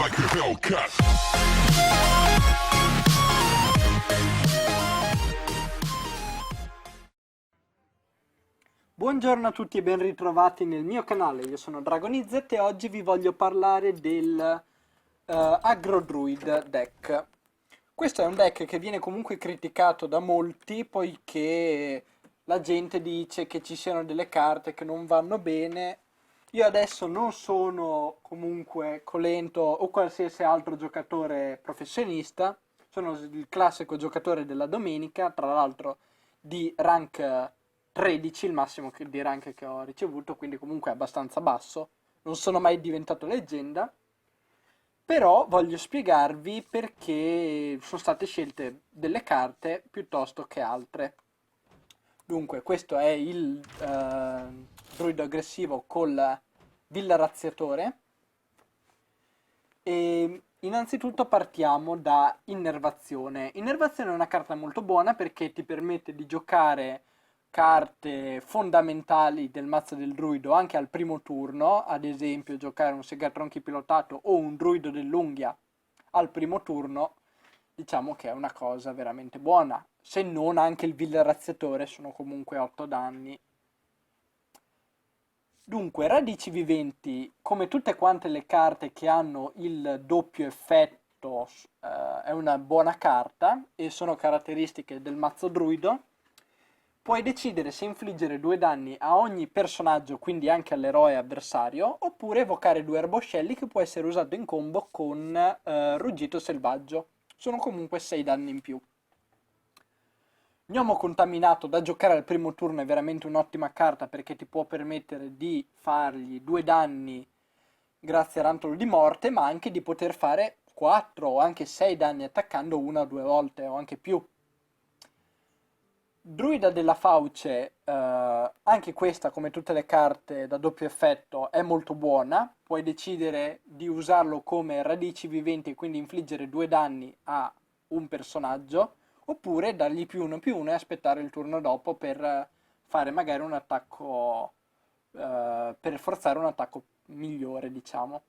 like a Hellcat. Buongiorno a tutti e ben ritrovati nel mio canale, io sono DragonIzzet e oggi vi voglio parlare del Agrodruid deck. Questo è un deck che viene comunque criticato da molti poiché la gente dice che ci siano delle carte che non vanno bene. Io adesso non sono comunque Colento o qualsiasi altro giocatore professionista, sono il classico giocatore della domenica, tra l'altro di rank 13, il massimo di rank che ho ricevuto, quindi comunque abbastanza basso. Non sono mai diventato leggenda, però voglio spiegarvi perché sono state scelte delle carte piuttosto che altre. Dunque, questo è il druido aggressivo col Villa Razziatore. E innanzitutto partiamo da Innervazione. Innervazione è una carta molto buona perché ti permette di giocare carte fondamentali del mazzo del druido anche al primo turno, ad esempio giocare un Segatronchi pilotato o un druido dell'unghia al primo turno, diciamo che è una cosa veramente buona. Se non anche il Villa Razziatore sono comunque 8 danni. Dunque, radici viventi, come tutte quante le carte che hanno il doppio effetto, è una buona carta e sono caratteristiche del mazzo druido. Puoi decidere se infliggere 2 danni a ogni personaggio, quindi anche all'eroe avversario, oppure evocare 2 erboscelli che può essere usato in combo con Ruggito Selvaggio. Sono comunque 6 danni in più. Gnomo contaminato da giocare al primo turno è veramente un'ottima carta perché ti può permettere di fargli 2 danni grazie a Rantolo di Morte, ma anche di poter fare 4 o anche 6 danni attaccando una o due volte o anche più. Druida della Fauce, anche questa come tutte le carte da doppio effetto è molto buona, puoi decidere di usarlo come radici viventi e quindi infliggere 2 danni a un personaggio, oppure dargli +1/+1 e aspettare il turno dopo per fare magari un attacco, per forzare un attacco migliore, diciamo.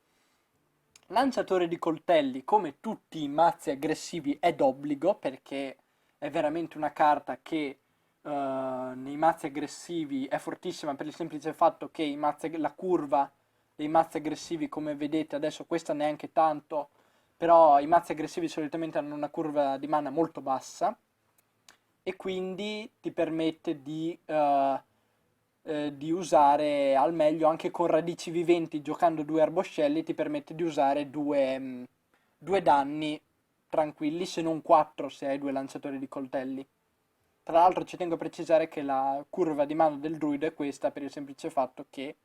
Lanciatore di coltelli, come tutti i mazzi aggressivi, è d'obbligo perché è veramente una carta che nei mazzi aggressivi è fortissima per il semplice fatto che la curva dei mazzi aggressivi, come vedete adesso questa neanche tanto, però i mazzi aggressivi solitamente hanno una curva di mana molto bassa e quindi ti permette di usare al meglio anche con radici viventi, giocando 2 erboscelli ti permette di usare 2 danni tranquilli, se non 4 se hai 2 lanciatori di coltelli. Tra l'altro ci tengo a precisare che la curva di mana del druido è questa per il semplice fatto che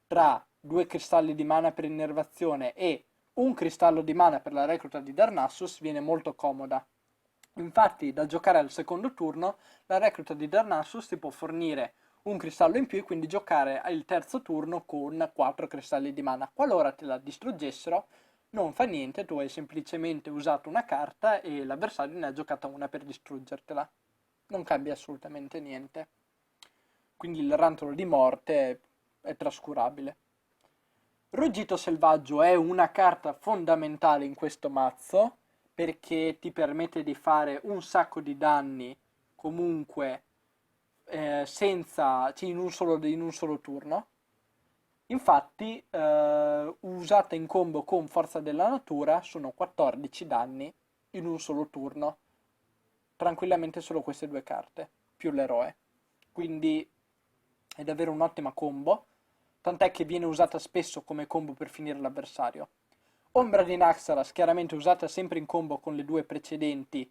tra 2 cristalli di mana per innervazione e un cristallo di mana per la recluta di Darnassus viene molto comoda. Infatti, da giocare al secondo turno, la recluta di Darnassus ti può fornire un cristallo in più e quindi giocare al terzo turno con 4 cristalli di mana. Qualora te la distruggessero, non fa niente, tu hai semplicemente usato una carta e l'avversario ne ha giocata una per distruggertela. Non cambia assolutamente niente. Quindi il rantolo di morte è trascurabile. Ruggito selvaggio è una carta fondamentale in questo mazzo perché ti permette di fare un sacco di danni comunque cioè in un solo turno. Infatti, usata in combo con Forza della Natura, sono 14 danni in un solo turno. Tranquillamente solo queste due carte, più l'eroe. Quindi è davvero un'ottima combo, tant'è che viene usata spesso come combo per finire l'avversario. Ombra di Naxxramas, chiaramente usata sempre in combo con le due precedenti,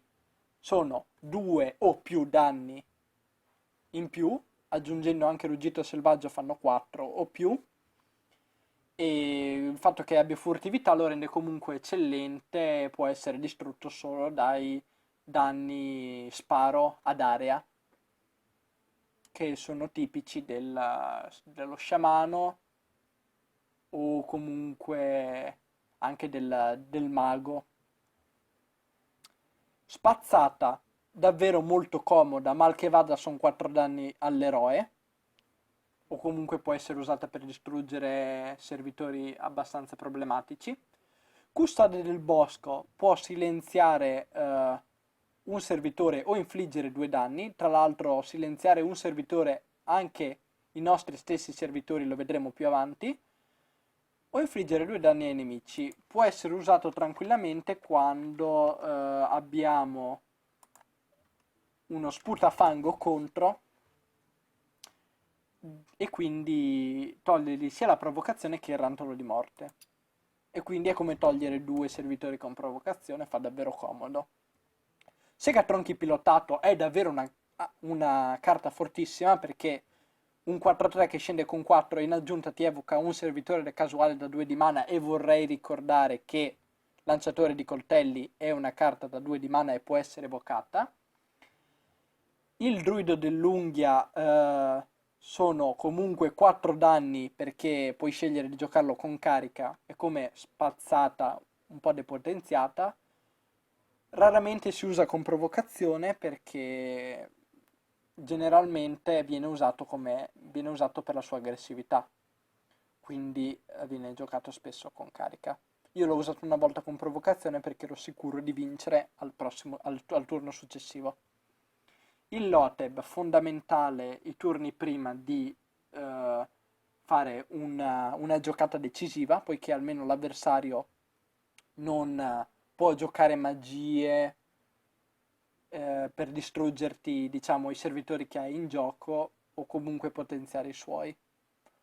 sono 2 o più danni in più, aggiungendo anche Ruggito Selvaggio fanno 4 o più, e il fatto che abbia furtività lo rende comunque eccellente, può essere distrutto solo dai danni sparo ad area, che sono tipici dello sciamano o comunque anche del mago. Spazzata, davvero molto comoda, mal che vada sono 4 danni all'eroe, o comunque può essere usata per distruggere servitori abbastanza problematici. Custode del bosco può silenziare un servitore o infliggere 2 danni. Tra l'altro, silenziare un servitore, anche i nostri stessi servitori, lo vedremo più avanti, o infliggere 2 danni ai nemici. Può essere usato tranquillamente quando abbiamo uno sputafango contro e quindi togliergli sia la provocazione che il rantolo di morte. E quindi è come togliere 2 servitori con provocazione, fa davvero comodo. Segatronchi pilotato è davvero una carta fortissima perché un 4-3 che scende con 4 in aggiunta ti evoca un servitore casuale da 2 di mana e vorrei ricordare che lanciatore di coltelli è una carta da 2 di mana e può essere evocata. Il druido dell'unghia sono comunque 4 danni perché puoi scegliere di giocarlo con carica e come spazzata un po' depotenziata. Raramente si usa con provocazione perché generalmente viene usato per la sua aggressività, quindi viene giocato spesso con carica. Io l'ho usato una volta con provocazione perché ero sicuro di vincere al turno successivo. Il Loteb, fondamentale i turni prima di fare una giocata decisiva, poiché almeno l'avversario non può giocare magie per distruggerti, diciamo, i servitori che hai in gioco o comunque potenziare i suoi.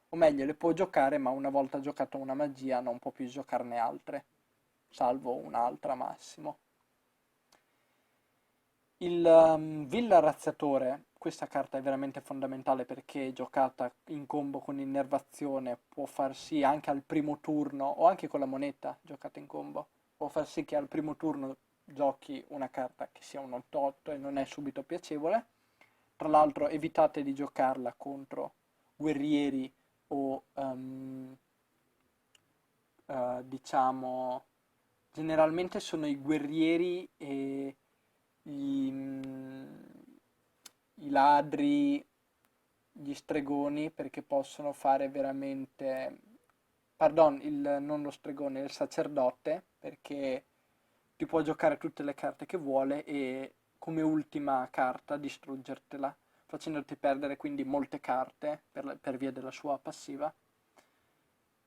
O meglio, le può giocare, ma una volta giocata una magia non può più giocarne altre, salvo un'altra massimo. Il Villa Razziatore, questa carta è veramente fondamentale perché giocata in combo con innervazione può far sì anche al primo turno, o anche con la moneta giocata in combo, può far sì che al primo turno giochi una carta che sia un 8-8 e non è subito piacevole. Tra l'altro evitate di giocarla contro guerrieri o diciamo generalmente sono i guerrieri e i ladri, gli stregoni, perché possono fare veramente... Pardon, non lo stregone, il sacerdote, perché ti può giocare tutte le carte che vuole e come ultima carta distruggertela, facendoti perdere quindi molte carte per via della sua passiva.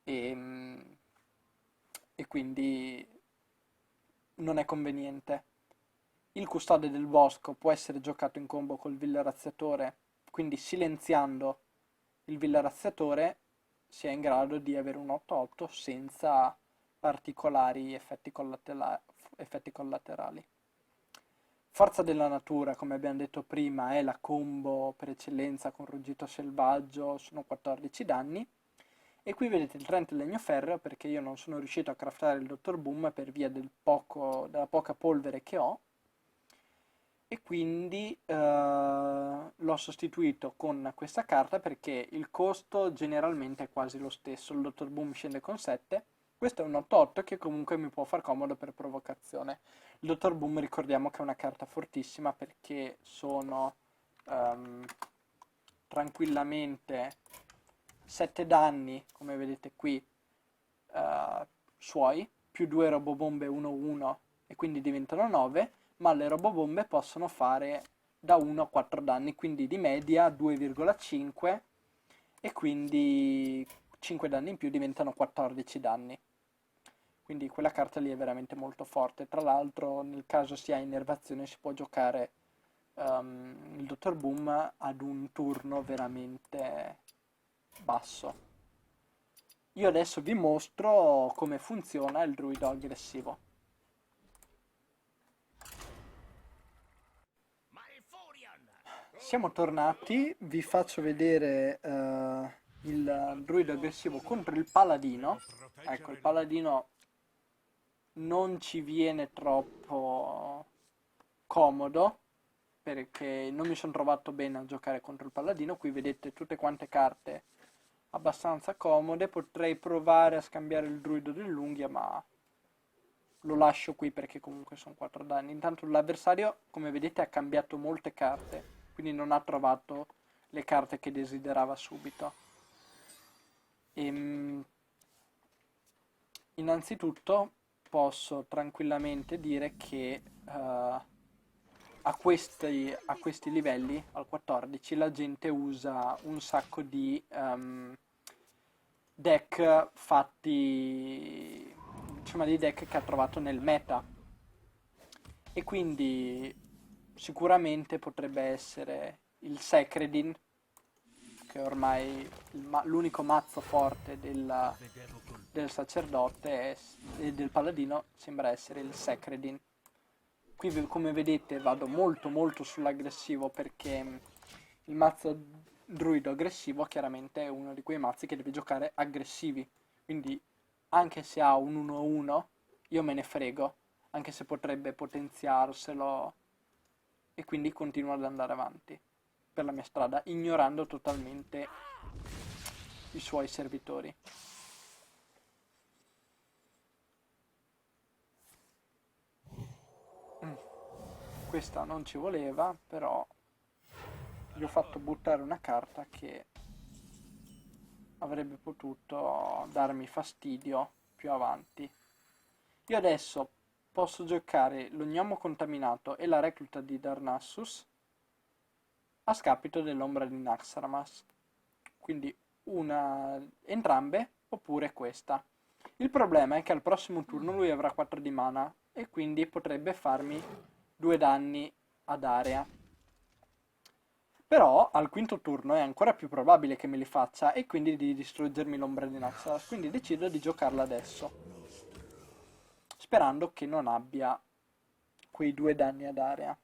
E, e quindi non è conveniente. Il custode del bosco può essere giocato in combo col villarazziatore, quindi silenziando il villarazziatore si è in grado di avere un 8-8 senza particolari effetti collaterali. Forza della natura, come abbiamo detto prima, è la combo per eccellenza con ruggito selvaggio, sono 14 danni. E qui vedete il Trent legno ferreo perché io non sono riuscito a craftare il Dottor Boom per via della poca polvere che ho e quindi l'ho sostituito con questa carta perché il costo generalmente è quasi lo stesso. Il Dottor Boom scende con 7, questo è un 8-8 che comunque mi può far comodo per provocazione. Il Dottor Boom ricordiamo che è una carta fortissima perché sono tranquillamente 7 danni, come vedete qui, suoi, più 2 robobombe 1-1 e quindi diventano 9, ma le robobombe possono fare da 1 a 4 danni, quindi di media 2,5 e quindi 5 danni in più diventano 14 danni. Quindi quella carta lì è veramente molto forte. Tra l'altro, nel caso sia innervazione, si può giocare il Dottor Boom ad un turno veramente basso. Io adesso vi mostro come funziona il druido aggressivo. Siamo tornati, vi faccio vedere il druido aggressivo contro il paladino. Ecco, il paladino non ci viene troppo comodo perché non mi sono trovato bene a giocare contro il paladino. Qui vedete tutte quante carte abbastanza comode. Potrei provare a scambiare il druido dell'unghia, ma lo lascio qui perché comunque sono 4 danni. Intanto l'avversario, come vedete, ha cambiato molte carte, quindi non ha trovato le carte che desiderava subito. Innanzitutto posso tranquillamente dire che a questi livelli, al 14, la gente usa un sacco di deck fatti, insomma, dei deck che ha trovato nel meta. E quindi sicuramente potrebbe essere il Secredin, che è ormai l'unico mazzo forte del sacerdote e del paladino sembra essere il Secredin. Qui come vedete vado molto molto sull'aggressivo perché il mazzo druido aggressivo chiaramente è uno di quei mazzi che deve giocare aggressivi. Quindi anche se ha un 1-1 io me ne frego, anche se potrebbe potenziarselo e quindi continuo ad andare avanti per la mia strada, ignorando totalmente i suoi servitori. Questa non ci voleva, però gli ho fatto buttare una carta che avrebbe potuto darmi fastidio più avanti. Io adesso posso giocare lo gnomo contaminato e la recluta di Darnassus a scapito dell'ombra di Naxxramas. Quindi entrambe oppure questa. Il problema è che al prossimo turno lui avrà 4 di mana e quindi potrebbe farmi 2 danni ad area. Però al quinto turno è ancora più probabile che me li faccia e quindi di distruggermi l'ombra di Naxxramas. Quindi decido di giocarla adesso, sperando che non abbia quei 2 danni ad area.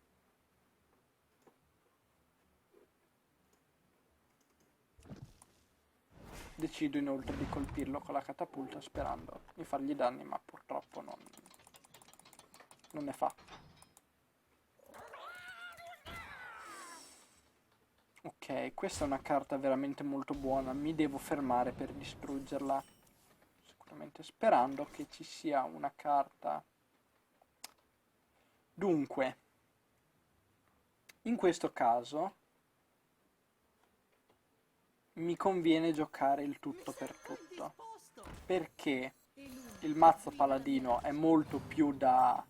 Decido inoltre di colpirlo con la catapulta sperando di fargli danni, ma purtroppo non ne fa. Ok, questa è una carta veramente molto buona, mi devo fermare per distruggerla. Sicuramente sperando che ci sia una carta. Dunque, in questo caso mi conviene giocare il tutto per tutto, perché il mazzo paladino è molto più da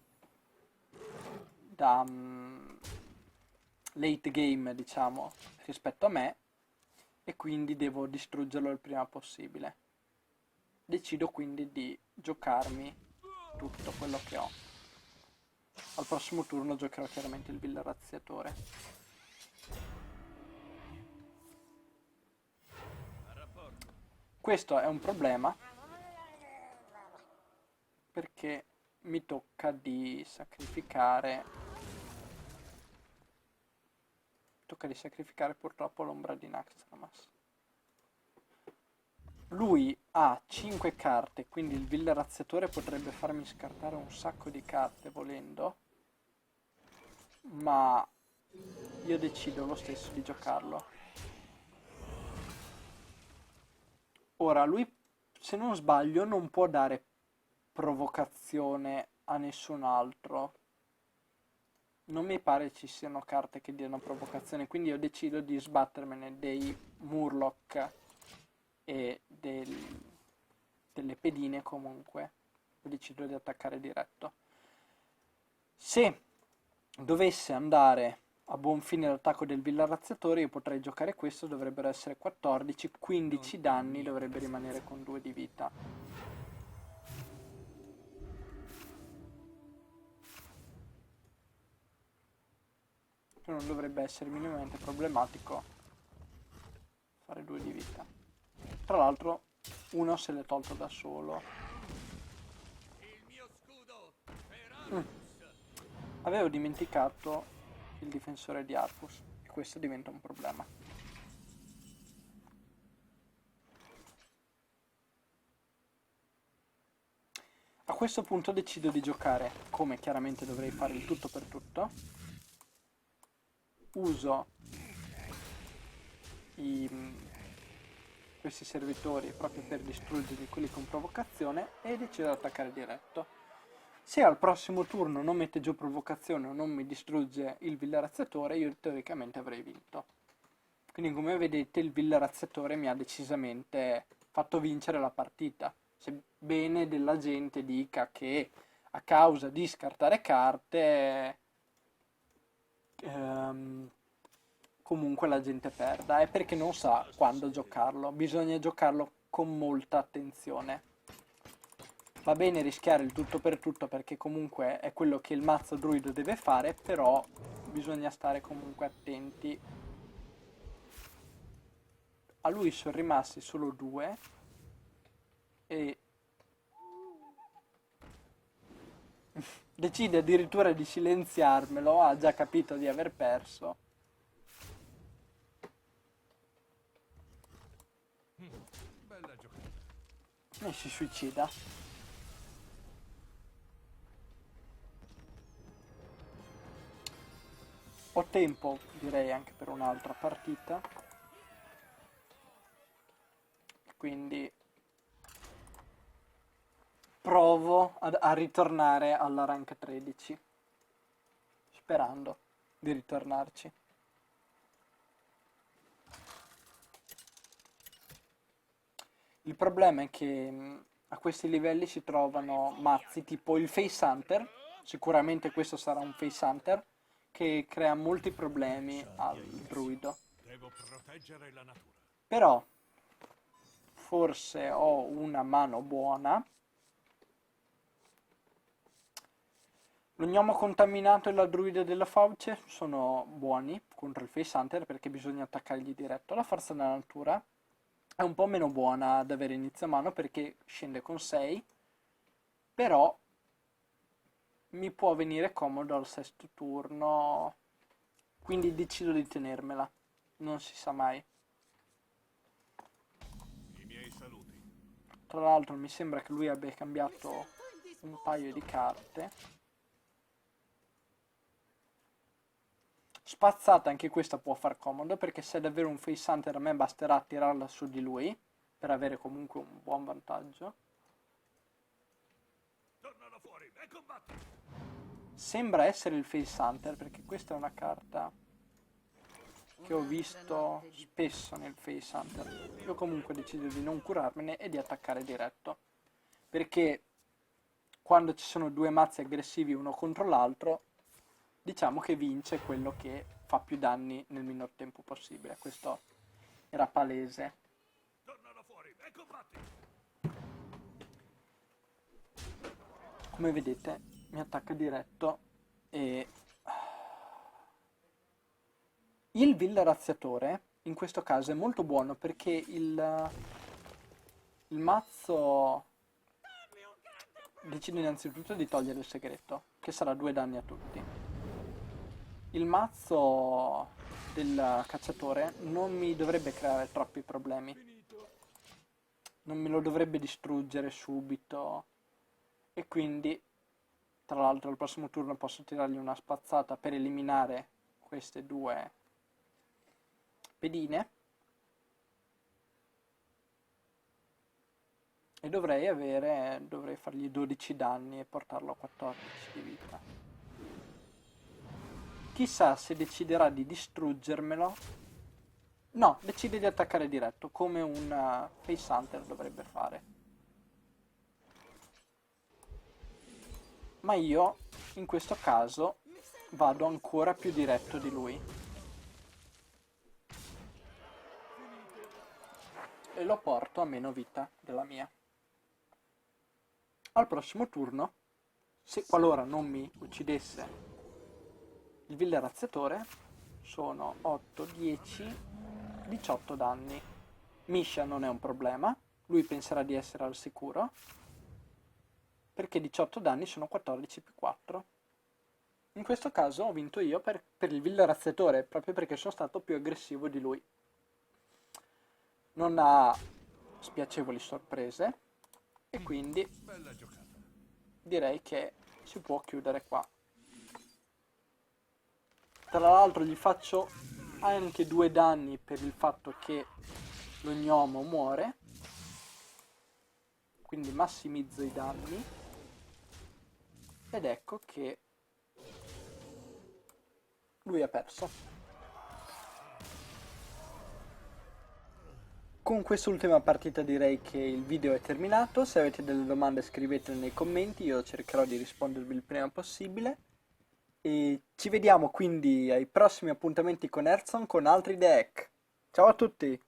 late game, diciamo, rispetto a me, e quindi devo distruggerlo il prima possibile. Decido quindi di giocarmi tutto quello che ho. Al prossimo turno giocherò chiaramente il Villarrazziatore. Questo è un problema perché mi tocca di sacrificare purtroppo l'ombra di Naxxramas. Lui ha 5 carte, quindi il Villarrazziatore potrebbe farmi scartare un sacco di carte volendo, ma io decido lo stesso di giocarlo. Ora, lui, se non sbaglio, non può dare provocazione a nessun altro. Non mi pare ci siano carte che diano provocazione, quindi io decido di sbattermene dei Murloc e delle pedine comunque. Io decido di attaccare diretto. Se dovesse andare a buon fine l'attacco del Villarrazziatore, io potrei giocare questo, dovrebbero essere 14, 15 danni, dovrebbe rimanere con 2 di vita. Che non dovrebbe essere minimamente problematico fare 2 di vita. Tra l'altro uno se l'è tolto da solo. Avevo dimenticato il difensore di Arcus e questo diventa un problema. A questo punto decido di giocare, come chiaramente dovrei fare il tutto per tutto. Uso questi servitori proprio per distruggerli quelli con provocazione e decido di attaccare diretto. Se al prossimo turno non mette giù provocazione o non mi distrugge il Villarrazziatore, io teoricamente avrei vinto. Quindi come vedete il Villarrazziatore mi ha decisamente fatto vincere la partita. Sebbene della gente dica che a causa di scartare carte, comunque la gente perda. È perché non sa quando giocarlo. Bisogna giocarlo con molta attenzione. Va bene rischiare il tutto per tutto perché comunque è quello che il mazzo druido deve fare, però bisogna stare comunque attenti. A lui sono rimasti solo due e decide addirittura di silenziarmelo, ha già capito di aver perso Bella giocata. e si suicida. Ho tempo, direi, anche per un'altra partita, quindi provo a ritornare alla rank 13, sperando di ritornarci. Il problema è che a questi livelli si trovano mazzi tipo il Face Hunter, sicuramente questo sarà un Face Hunter, che crea molti problemi al druido. Devo proteggere la natura. Però forse ho una mano buona. Lo gnomo contaminato e la druide della fauce sono buoni contro il Face Hunter perché bisogna attaccargli diretto. La forza della natura è un po' meno buona ad avere inizio mano perché scende con 6, però mi può venire comodo al sesto turno, quindi decido di tenermela, non si sa mai. I miei saluti. Tra l'altro mi sembra che lui abbia cambiato un paio di carte. Spazzata anche questa può far comodo perché se è davvero un Face Hunter a me basterà tirarla su di lui per avere comunque un buon vantaggio. Tornano fuori e combatti. Sembra essere il Face Hunter perché questa è una carta che ho visto spesso nel Face Hunter. Io comunque decido di non curarmene e di attaccare diretto perché quando ci sono due mazzi aggressivi uno contro l'altro diciamo che vince quello che fa più danni nel minor tempo possibile. Questo era palese. Tornano fuori e combatti. Come vedete mi attacca diretto e il villaraziatore in questo caso è molto buono perché il mazzo decide innanzitutto di togliere il segreto, che sarà 2 danni a tutti. Il mazzo del cacciatore non mi dovrebbe creare troppi problemi, non me lo dovrebbe distruggere subito e quindi tra l'altro al prossimo turno posso tirargli una spazzata per eliminare queste due pedine e dovrei fargli 12 danni e portarlo a 14 di vita. Chissà se deciderà di distruggermelo. No, decide di attaccare diretto, come un Face Hunter dovrebbe fare. Ma io, in questo caso, vado ancora più diretto di lui. E lo porto a meno vita della mia. Al prossimo turno, se qualora non mi uccidesse il villaraziatore, sono 8, 10, 18 danni. Misha non è un problema, lui penserà di essere al sicuro, perché 18 danni sono 14 più 4. In questo caso ho vinto io per il villaraziatore, proprio perché sono stato più aggressivo di lui. Non ha spiacevoli sorprese e quindi Bella giocata. direi che si può chiudere qua. Tra l'altro gli faccio anche 2 danni per il fatto che lo gnomo muore, quindi massimizzo i danni ed ecco che lui ha perso. Con quest'ultima partita direi che il video è terminato. Se avete delle domande scrivetele nei commenti, io cercherò di rispondervi il prima possibile. E ci vediamo quindi ai prossimi appuntamenti con Hearthstone con altri deck. Ciao a tutti!